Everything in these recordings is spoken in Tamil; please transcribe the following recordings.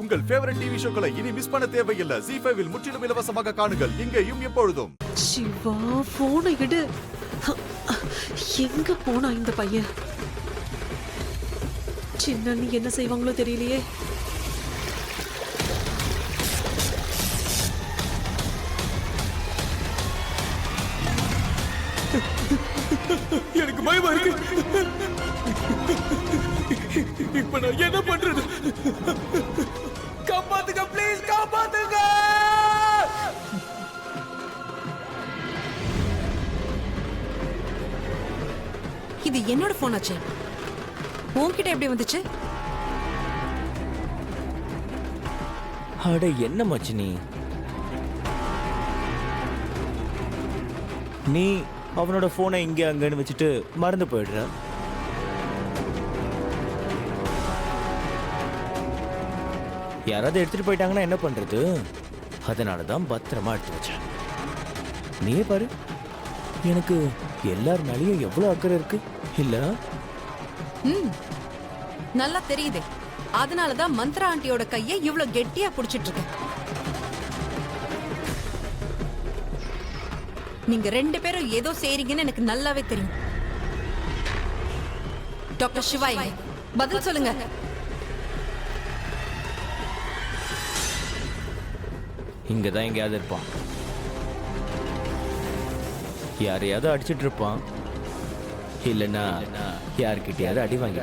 உங்கள் ஃபேவரட் டிவி ஷோக்களை இனி மிஸ் பண்ண தேவையில்லை. ZEE5 இல் முற்றிலும் இலவசமாக காணுங்கள், இங்கேயும் எப்பொழுதும். சிவா, போனை எடு. எங்க போனா இந்த பையன்? சின்ன நீ என்ன செய்வாங்களோ தெரியலையே. எனக்கு பயமா இருக்கு. இப்ப நான் என்ன பண்றது? காப்பாத்துங்க, ப்ளீஸ் காப்பாத்துங்க. இது என்னோட போன் ஆச்சு. உன்கிட்ட எப்படி வந்துச்சு? அட என்ன மச்சி நீ அவனோட போனை இங்க அங்கன்னு வச்சுட்டு மறந்து போயிடுற. யாராவது எடுத்துட்டு போயிட்டாங்கன்னா என்ன பண்றது? அதனாலதான் பத்திரமா எடுத்து வச்சேன். நீயே பாரு, எனக்கு எல்லார் மேலேயும் எவ்வளவு அக்கறை இருக்கு இல்ல? நல்லா தெரியுதே. அதனாலதான் மந்த்ரா ஆண்டியோட கையை இவ்வளவு கெட்டியா புடிச்சிட்டு இருக்கேன். நீங்க ரெண்டு பேரும் ஏதோ செய்றீங்கன்னு எனக்கு நல்லாவே தெரியும். டாக்டர் சிவா பதில் சொல்லுங்க. இங்கதான் எங்கேயாவது இருப்பான். யாரையாவது அடிச்சிட்டு இருப்பான், இல்லைன்னா யாருக்கிட்டையாவது அடி வாங்கி.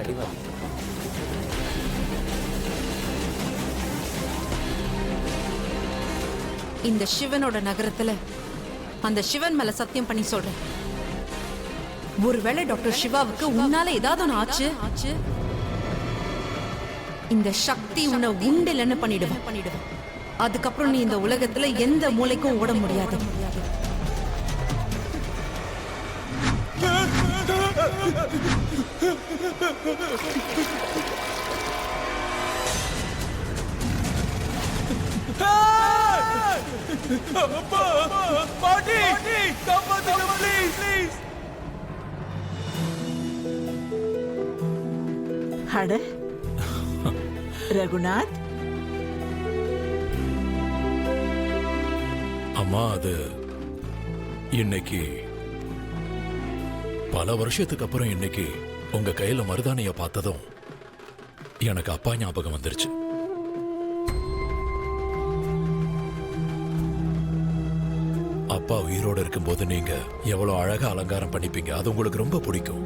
இந்த சிவனோட நகரத்துல அந்த சிவன் மேல சத்தியம் பண்ணி சொல்றேன், ஒருவேளை டாக்டர் சிவாவுக்கு உன்னால ஏதாவது ஒண்ணு ஆச்சு, இந்த சக்தி உன்னை உண்டிலன்னு பண்ணிடுவேன். அதுக்கப்புறம் நீ இந்த உலகத்துல எந்த மூளைக்கும் ஓட முடியாது. பாட்டி, காப்பாத்துங்க ப்ளீஸ். அட ரகுநாத், அம்மா, அது இன்னைக்கு பல வருஷத்துக்கு அப்புறம் இன்னைக்கு உங்க கையில மருதானைய பார்த்ததும் எனக்கு அப்பா ஞாபகம் வந்துருச்சு. அப்பா உயிரோட இருக்கும்போது நீங்க எவ்வளவு அழகா அலங்காரம் பண்ணிப்பீங்க, அது உங்களுக்கு ரொம்ப பிடிக்கும்.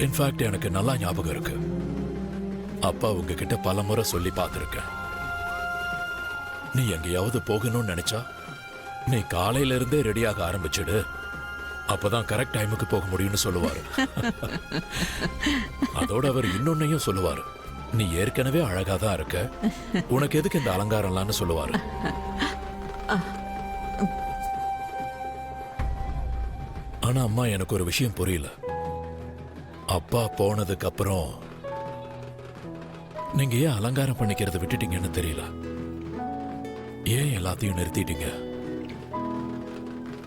இன்ஃபேக்ட் எனக்கு நல்லா ஞாபகம் இருக்கு, அப்பா உங்ககிட்ட பல முறை சொல்லி பார்த்திருக்கேன், நீ எங்கேயாவது போகணும்னு நினைச்சா நீ காலையில இருந்தே ரெடியாக ஆரம்பிச்சிடு, அப்பதான் கரெக்ட் டைமுக்கு போக முடியும்னு சொல்லுவாரு. அதோட அவர் இன்னொன்னையும் சொல்லுவாரு, நீ ஏற்கனவே அழகா தான் இருக்க, உனக்கு எதுக்கு இந்த அலங்காரம்லான்னு சொல்லுவாரு. ஆனா அம்மா, எனக்கு ஒரு விஷயம் புரியல. அப்பா போனதுக்கு அப்புறம் நீங்க ஏன் அலங்காரம் பண்ணிக்கிறத விட்டுட்டீங்கன்னு தெரியல. ஏன் எல்லாத்தையும் நிறுத்திட்டீங்க?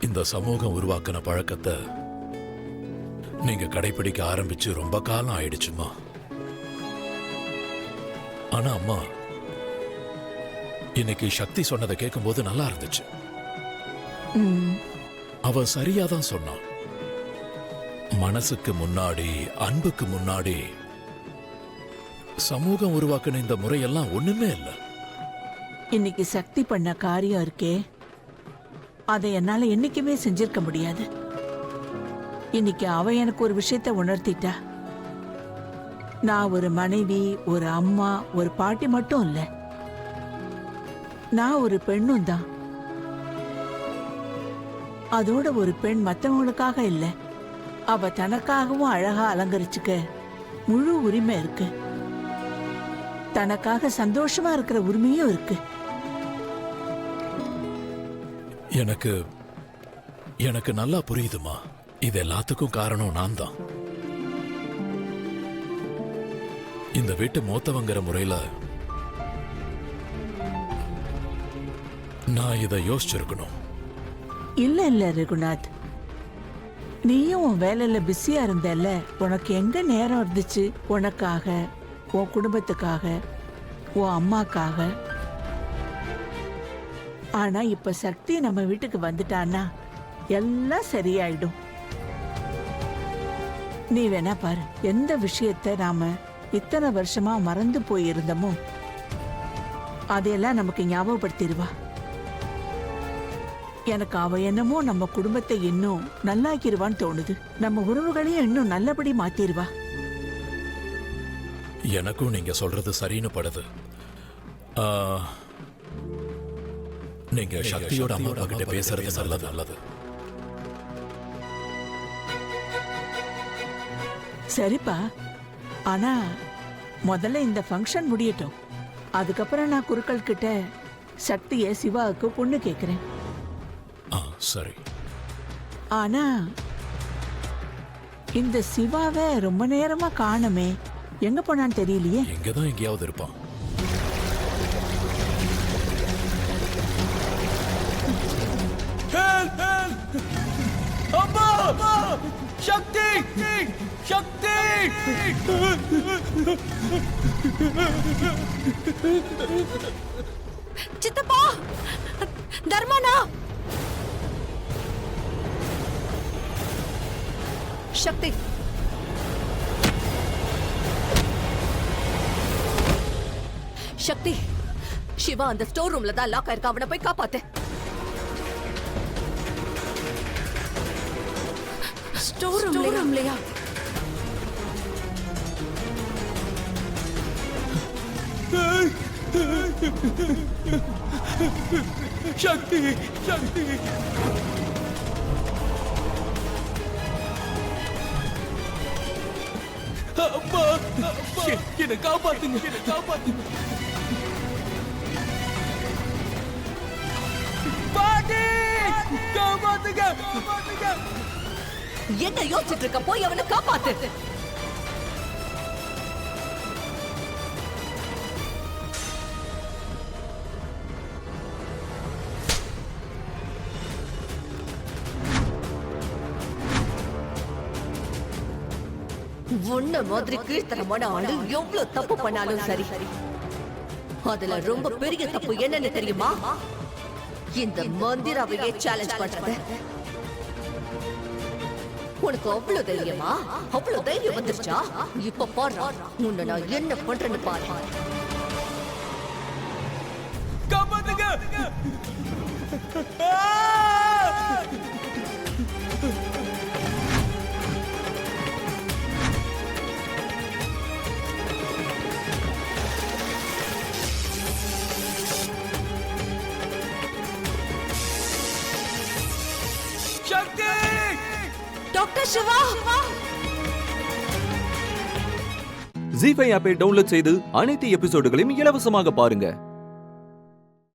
இந்த சமூகம் உருவாக்கின பழக்கத்தை நீங்க கடைபிடிக்க ஆரம்பிச்சு ரொம்ப காலம் ஆயிடுச்சுமா. ஆனா அம்மா, இன்னைக்கு சக்தி சொன்னதை கேட்கும்போது நல்லா இருந்துச்சு. அவ சரியாதான் சொன்னான். மனசுக்கு முன்னாடி, அன்புக்கு முன்னாடி சமூகம் உருவாக்கின இந்த முறையெல்லாம் ஒண்ணுமே இல்லை. இன்னைக்கு சக்தி பண்ண காரியம் இருக்கே, அதை என்னால என்னைக்குமே செஞ்சிருக்க முடியாது. இன்னைக்கு அவ எனக்கு ஒரு விஷயத்தை உணர்த்திட்டா. நான் ஒரு மனைவி, ஒரு அம்மா, ஒரு பாட்டி மட்டும் இல்ல, நான் ஒரு பெண்ணும் தான். அதோட ஒரு பெண் மற்றவங்களுக்காக இல்ல, அவ தனக்காகவும் அழகா அலங்கரிச்சுக்க முழு உரிமை இருக்கு. தனக்காக சந்தோஷமா இருக்கிற உரிமையும் இருக்கு. எனக்கு நல்லா புரியுதுமா. இது எல்லாத்துக்கும் காரணம் நான் தான். இந்த வீட்டு மூத்தவங்கிற முறையில நான் இதை யோசிச்சிருக்கணும். இல்ல இல்ல ரகுநாத், நீயும் உன் வேலையில பிஸியா இருந்தல்ல, உனக்கு எங்க நேரம் இருந்துச்சு உனக்காக உன் குடும்பத்துக்காக, உன் அம்மாக்காக. ஆனா இப்ப சக்தி நம்ம வீட்டுக்கு வந்துட்டான்னா எல்லாம் சரியாயிடும். நீ வேணா பாரு, எந்த விஷயத்த நாம இத்தனை வருஷமா மறந்து போயிருந்தோமோ அதையெல்லாம் நமக்கு ஞாபகப்படுத்திடுவா. எனக்கு அவ என்னமோ நம்ம குடும்பத்தை இன்னும் நல்லாக்கிடுவான்னு தோணுது. நம்ம உறவுகளையும் இன்னும் நல்லபடி மாத்திடுவா. எனக்கும் நீங்க சொல்றது சரின்னு படுது. நீங்க சக்தியோட அம்மா அப்பா கிட்ட பேசுறது நல்லது. சரிப்பா, ஆனா முதல்ல இந்த ஃபங்க்ஷன் முடியட்டும். அதுக்கப்புறம் நான் குருக்கள் கிட்ட சக்திய சிவாவுக்கு பொண்ணு கேக்குறேன். சரி. ஆனா இந்த சிவாவை ரொம்ப நேரமா காணுமே, எங்க போனான்னு தெரியலையே. இங்கதான் எங்கேயாவது இருப்பான். சக்தி, சக்தி! சித்தப்பா, தர்மனா, சக்தி, சக்தி, சிவா அந்த ஸ்டோர் ரூம்ல தான் லாக் ஆயிருக்கா. அவனை போய் காப்பாத்து. ஸ்டோர் ரூம்லயா? சக்தி, சக்தி! அப்பா, என்ன காப்பாத்துங்க, என்ன காப்பாத்துங்க! பாட்டி, காப்பாத்துங்க, காப்பாத்துங்க! என்ன யோசிச்சுட்டு இருக்க? போய் அவனை காப்பாத்து. உன்ன மாதிரி கீழ்த்தரமான ஆளு எவ்வளவு தப்பு பண்ணாலும் சரி, அதுல ரொம்ப பெரிய தப்பு என்னன்னு தெரியுமா? இந்த மந்திராவையே சேலஞ்ச் பண்றது. உனக்கு அவ்வளவு தைரியமா? அவ்வளவு தைரியம் வந்துருச்சா? இப்ப பாரு, உன்னை நான் என்ன பண்றேன்னு பாரு. காப்பாத்துங்க! சக்தி! டாக்டர் சிவா! ஜீ5 ஆப்பை டவுன்லோட் செய்து அனைத்து எபிசோடுகளையும் இலவசமாக பாருங்க.